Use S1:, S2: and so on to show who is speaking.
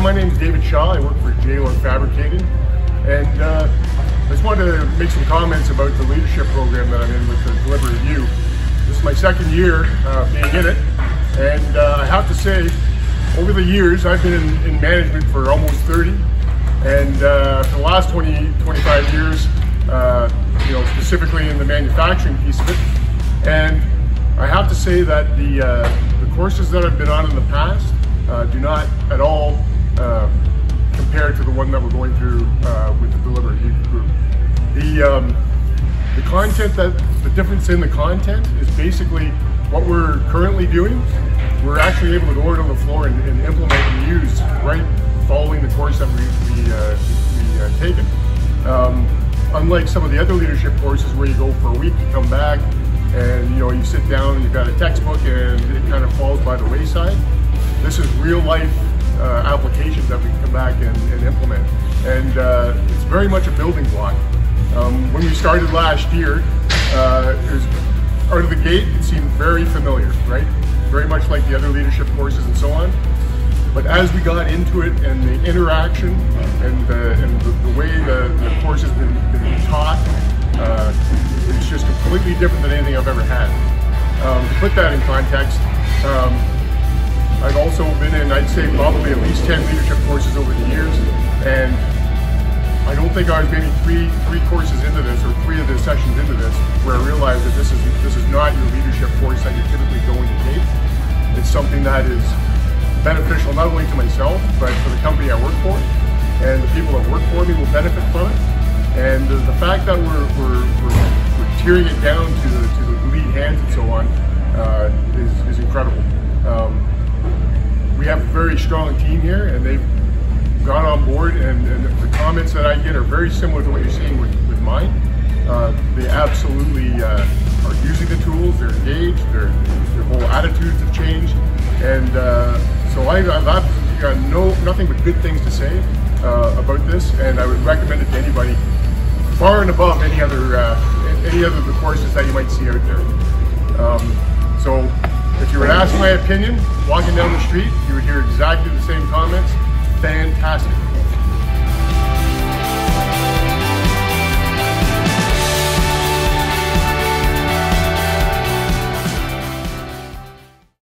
S1: my name is David Shaw. I work for J-Lord Fabricating, and I just wanted to make some comments about the leadership program that I'm in with the Deliberate You. This is my second year being in it, and I have to say, over the years, I've been in management for almost 30, and for the last 25 years, specifically in the manufacturing piece of it. And I have to say that the courses that I've been on in the past do not at all compare to the one that we're going through with the Deliberate You group. The content, the difference in the content is basically what we're currently doing. We're actually able to go out on the floor and implement and use right following the course that we taken. Unlike some of the other leadership courses where you go for a week, you come back, and you sit down and you've got a textbook and it kind of falls by the wayside. This is real life applications that we can come back and implement, and it's very much a building block. When we started last year, it was out of the gate, it seemed very familiar, right? Very much like the other leadership courses and so on. But as we got into it, and the interaction and the way the course has been taught, it's just completely different than anything I've ever had. To put that in context, I've also been in, I'd say, probably at least 10 leadership courses over the years, and I don't think I was maybe three courses into this, or 3 of the sessions into this, where I realized that this is not your leadership course that you're typically going to take. It's something that is beneficial not only to myself, but for the company I work for, and the people that work for me will benefit from it. And the fact that we're tearing it down to the lead hands and so on is incredible. We have a very strong team here, and they've gone on board, and the comments that I get are very similar to what you're seeing with mine. They absolutely are using the tools, they're engaged, their whole attitudes have changed, and so I've got nothing but good things to say about this, and I would recommend it to anybody, far and above any other of the courses that you might see out there. So if you were to ask my opinion, walking down the street, you would hear exactly the same comments. Fantastic.